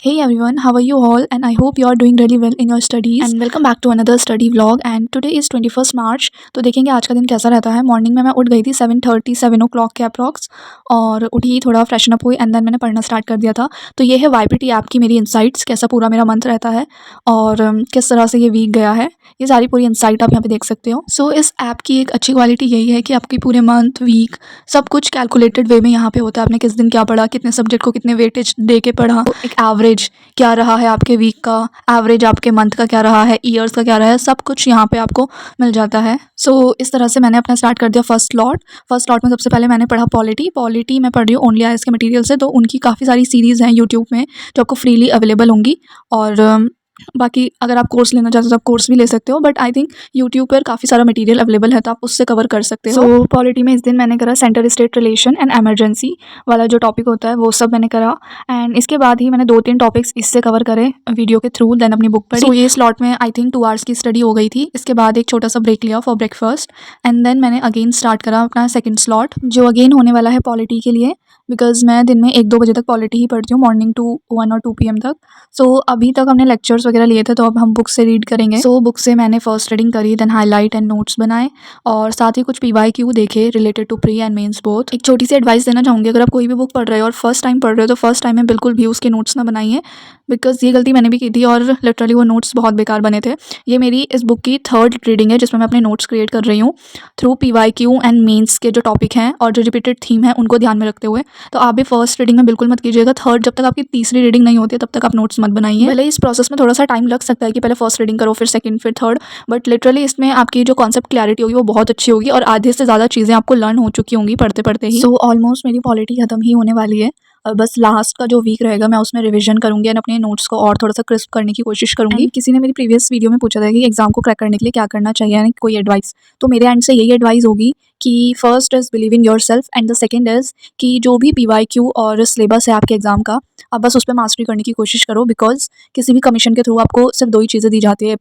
Hey everyone, how are you all? And I hope you are doing really well in your studies. And welcome back to another study vlog. And today is 21st March. तो देखेंगे आज का दिन कैसा रहता है. Morning में मैं उठ गई थी 7:30 7 o'clock के अप्रॉक्स और उठी थोड़ा फ्रेशन अप हुई एंड देन मैंने पढ़ना स्टार्ट कर दिया था. तो ये है YPT ऐप की मेरी इंसाइट्स, कैसा पूरा मेरा मंथ रहता है और किस तरह से ये वीक गया है. ये सारी पूरी इंसाइट आप यहाँ पे देख सकते हो. सो इस ऐप की एक अच्छी क्वालिटी यही है कि आपकी पूरे मंथ वीक सब कुछ कैलकुलेटेड वे में यहाँ पे होता है. आपने किस दिन क्या पढ़ा, कितने सब्जेक्ट को कितने वेटेज दे के पढ़ा, एक एवरेज क्या रहा है आपके वीक का, एवरेज आपके मंथ का क्या रहा है, ईयर्स का क्या रहा है, सब कुछ यहाँ पे आपको मिल जाता है. सो इस तरह से मैंने अपना स्टार्ट कर दिया फर्स्ट लॉट में सबसे पहले मैंने पढ़ा पॉलिटी मैं पढ़ रही हूँ ओनली आईएएस के मटेरियल से. तो उनकी काफ़ी सारी सीरीज़ हैं यूट्यूब में जो आपको फ्रीली अवेलेबल होंगी. और बाकी अगर आप कोर्स लेना चाहते हो तो आप कोर्स भी ले सकते हो, बट आई थिंक यूट्यूब पर काफ़ी सारा मटेरियल अवेलेबल है तो आप उससे कवर कर सकते हो. सो पॉलिटी में इस दिन मैंने करा centre state relation and emergency वाला जो टॉपिक होता है वो सब मैंने करा. एंड इसके बाद ही मैंने 2-3 टॉपिक्स इससे कवर करे वीडियो के थ्रू, देन अपनी बुक पढ़ी. सो ये स्लॉट में आई थिंक 2 आवर्स की स्टडी हो गई थी. इसके बाद एक छोटा सा ब्रेक लिया फॉर ब्रेकफास्ट एंड देन मैंने अगेन स्टार्ट करा अपना सेकेंड स्लॉट जो अगेन होने वाला है पॉलिटी के लिए, बिकॉज मैं दिन में 1-2 बजे तक पॉलिटी ही पढ़ती हूँ, मॉर्निंग टू 1 और 2 PM तक. सो अभी तक हमने लेक्चर्स वगैरह लिए थे तो अब हम बुक से रीड करेंगे. सो बुक से मैंने फर्स्ट रीडिंग करी, देन हाईलाइट एंड नोट्स बनाए और साथ ही कुछ PYQ देखे related to pre and mains both. एक छोटी सी एडवाइस देना चाहूँगी, अगर आप कोई भी बुक पढ़ रहे हो और फर्स्ट टाइम पढ़ रहे हो तो फर्स्ट टाइम में बिल्कुल भी उसके नोट्स ना बनाइए, बिकॉज ये गलती मैंने भी की थी और लिटरली वो नोट्स बहुत बेकार बने थे. ये मेरी इस बुक की 3rd रीडिंग है जिसमें मैं अपने नोट्स क्रिएट कर रही हूँ थ्रू PYQ एंड मेंस के जो टॉपिक हैं और जो रिपीटेड थीम है उनको ध्यान में रखते हुए. तो आप भी फर्स्ट रीडिंग में बिल्कुल मत कीजिएगा. थर्ड, जब तक आपकी तीसरी रीडिंग नहीं होती है तब तक आप नोट्स मत बनाइए. भले इस प्रोसेस में थोड़ा सा टाइम लग सकता है कि पहले फर्स्ट रीडिंग करो फिर सेकंड फिर थर्ड, बट लिटरली इसमें आपकी जो कॉन्सेप्ट क्लैरिटी होगी वो बहुत अच्छी होगी और आधे से ज़्यादा चीज़ें आपको लर्न हो चुकी होंगी पढ़ते पढ़ते ही. सो ऑलमोस्ट मेरी पॉलिटी खत्म ही होने वाली है. बस लास्ट का जो वीक रहेगा मैं उसमें रिवीजन करूंगी एंड अपने नोट्स को और थोड़ा सा क्रिस्प करने की कोशिश करूंगी. किसी ने मेरी प्रीवियस वीडियो में पूछा था कि एग्जाम को क्रैक करने के लिए क्या करना चाहिए, यानी कोई एडवाइस, तो मेरे एंड से यही एडवाइस होगी कि first is believe in your self and the second is कि जो भी PYQ और सिलेबस है आपके एग्ज़ाम का आप बस उस पर मास्टरी करने की कोशिश करो, बिकॉज किसी भी कमीशन के थ्रू आपको सिर्फ 2 ही चीज़ें दी जाती है,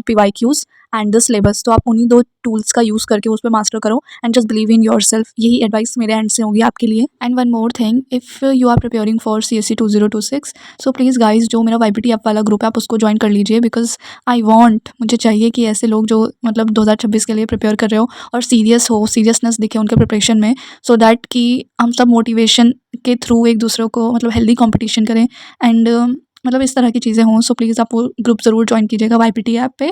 PYQs एंड द सिलेबस. तो आप उन्हीं 2 टूल्स का यूज़ करके उस पर मास्टर करो and just believe in yourself. यही एडवाइस मेरे एंड से होगी आपके लिए. And one more thing, if you are preparing for CSE 2026, so please guys जो मेरा YPT ऐप वाला ग्रुप है आप उसको ज्वाइन कर लीजिए, बिकॉज मुझे चाहिए कि ऐसे लोग जो मतलब 2026 के लिए प्रिपेयर कर रहे हो और सीरियसनेस दिखे उनके प्रिपरेशन में, सो दैट कि हम सब मोटिवेशन के थ्रू एक दूसरे को मतलब हेल्दी कंपटीशन करें एंड मतलब इस तरह की चीज़ें हों. सो प्लीज़ आप वो ग्रुप ज़रूर ज्वाइन कीजिएगा YPT ऐप पे.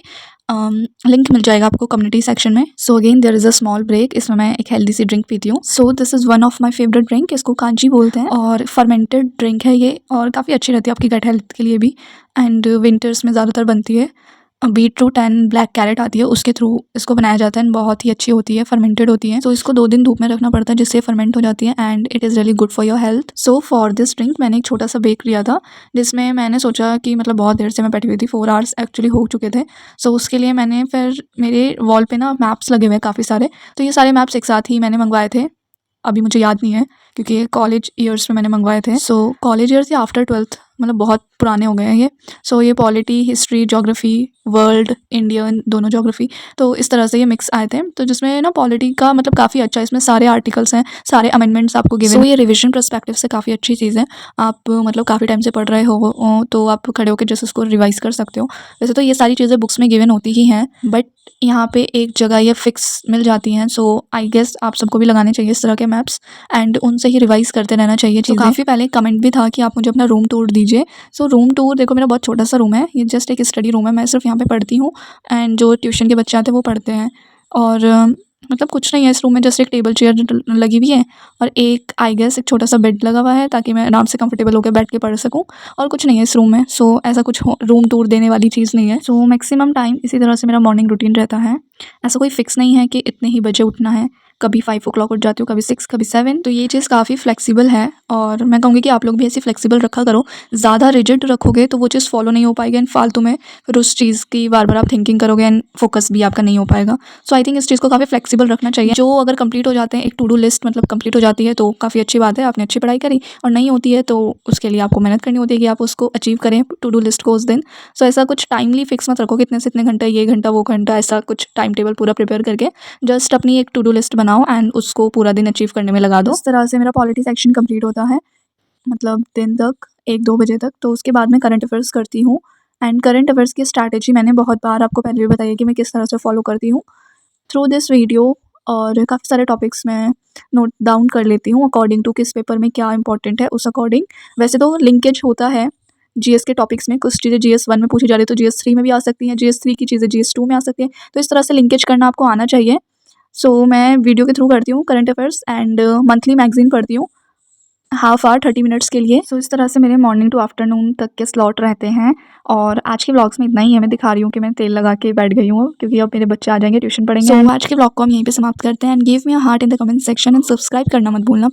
लिंक मिल जाएगा आपको कम्युनिटी सेक्शन में. So again there is a small break. इसमें मैं एक हेल्दी सी ड्रिंक पीती हूँ. So this is one of my favourite drink. इसको कांची बोलते हैं और फर्मेंटेड ड्रिंक है ये और काफ़ी अच्छी रहती है आपकी गट हेल्थ के लिए भी. एंड विंटर्स में ज़्यादातर बनती है. बीटरूट एंड ब्लैक कैरेट आती है उसके थ्रू इसको बनाया जाता है एंड बहुत ही अच्छी होती है, फर्मेंटेड होती है. तो इसको 2 दिन धूप में रखना पड़ता है जिससे फर्मेंट हो जाती है and it is really good for your health. So for this drink मैंने एक छोटा सा ब्रेक लिया था जिसमें मैंने सोचा कि मतलब बहुत देर से मैं बैठी हुई थी, 4 आवर्स एक्चुअली हो चुके थे. सो उसके लिए मैंने फिर मेरे वॉल पे ना मैप्स लगे हुए हैं काफ़ी सारे, तो ये सारे मैप्स एक साथ ही मैंने मंगवाए थे. अभी मुझे याद नहीं है क्योंकि ये कॉलेज ईयर्स में मैंने मंगवाए थे. सो कॉलेज ईयर्स या आफ्टर 12th, मतलब बहुत पुराने हो गए हैं ये. सो ये polity, history, geography, world, Indian दोनों ज्योग्राफी, तो इस तरह से ये मिक्स आए थे. तो जिसमें ना पॉलिटी का मतलब काफ़ी अच्छा है, इसमें सारे आर्टिकल्स हैं, सारे अमेंडमेंट्स आपको गिवन. सो ये रिविजन पर्सपेक्टिव से काफ़ी अच्छी चीज़ है. आप मतलब काफ़ी टाइम से पढ़ रहे हो तो आप खड़े होकर जैसे उसको रिवाइज़ कर सकते हो. वैसे तो ये सारी चीज़ें बुक्स में गिवन होती ही हैं, बट यहाँ पे एक जगह ये फिक्स मिल जाती हैं. सो आई गेस आप सबको भी लगाने चाहिए इस तरह के मैप्स एंड उनसे ही रिवाइज़ करते रहना चाहिए चीज़ें. काफ़ी पहले कमेंट भी था कि आप मुझे अपना रूम टूर दीजिए. सो रूम टूर देखो, मेरा बहुत छोटा सा रूम है, ये जस्ट एक स्टडी रूम है, मैं सिर्फ यहाँ पे पढ़ती हूँ एंड जो ट्यूशन के बच्चे आते हैं वो पढ़ते हैं. और मतलब कुछ नहीं है इस रूम में, जस्ट एक टेबल चेयर लगी हुई है और एक आई गेस एक छोटा सा बेड लगा हुआ है ताकि मैं आराम से कंफर्टेबल होकर बैठ के पढ़ सकूँ, और कुछ नहीं है इस रूम में. सो ऐसा कुछ रूम टूर देने वाली चीज़ नहीं है. सो मैक्सिमम टाइम इसी तरह से मेरा मॉर्निंग रूटीन रहता है. ऐसा कोई फिक्स नहीं है कि इतने ही बजे उठना है, कभी 5 o'clock उठ जाती हूँ, कभी 6, कभी 7. तो ये चीज़ काफ़ी फ्लेक्सिबल है और मैं कहूँगी कि आप लोग भी ऐसी फ्लेक्सिबल रखा करो. ज़्यादा रिजिड रखोगे तो वो चीज़ फॉलो नहीं हो पाएगी एंड फालतू में फिर उस चीज़ की बार बार आप थिंकिंग करोगे एंड फोकस भी आपका नहीं हो पाएगा. सो आई थिंक इस चीज़ को काफ़ी फ्लेक्सिबल रखना चाहिए. जो अगर कंप्लीट हो जाते हैं, एक टू डू लिस्ट मतलब कंप्लीट हो जाती है तो काफ़ी अच्छी बात है, आपने अच्छी पढ़ाई करी. और नहीं होती है तो उसके लिए आपको मेहनत करनी होती है कि आप उसको अचीव करें टू डू लिस्ट को उस दिन. सो ऐसा कुछ टाइमली फिक्स मत रखो कितने से इतने घंटे, ये घंटा वो घंटा, ऐसा कुछ टाइम टेबल पूरा प्रिपेयर करके जस्ट अपनी एक टू डू लिस्ट बनाओ एंड उसको पूरा दिन अचीव करने में लगा दो. इस तरह से मेरा पॉलिटी सेक्शन कंप्लीट होता है. मतलब दिन तक 1-2 बजे तक। तो उसके बाद मैं करंट अफेयर्स करती हूँ एंड करंट अफेयर्स की स्ट्रैटेजी मैंने बहुत बार आपको पहले भी बताई है कि मैं किस तरह से फॉलो करती हूँ। थ्रू दिस वीडियो और काफ़ी सारे टॉपिक्स मैं नोट डाउन कर लेती हूँ अकॉर्डिंग टू किस पेपर में क्या इंपॉर्टेंट है उस अकॉर्डिंग। वैसे तो लिंकेज होता है जीएस के टॉपिक्स में, कुछ चीज़ें जीएस 1 में पूछी जा रही है तो जीएस 3 में भी आ सकती हैं, जीएस 3 की चीज़ें जीएस 2 में आ सकती हैं। तो इस तरह से लिंकेज करना आपको आना चाहिए। सो मैं वीडियो के थ्रू करती हूँ current affairs and monthly magazine पढ़ती हूँ हाफ आवर 30 मिनट्स के लिए। सो इस तरह से मेरे मॉर्निंग टू आफ्टरनून तक के स्लॉट रहते हैं। और आज के व्लॉग्स में इतना ही है। मैं दिखा रही हूँ कि मैं तेल लगा के बैठ गई हूँ क्योंकि अब मेरे बच्चे आ जाएंगे, ट्यूशन पढ़ेंगे। सो आज के व्लॉग को हम यहीं पे समाप्त करते हैं and give me a heart in the comment section and subscribe करना मत भूलना।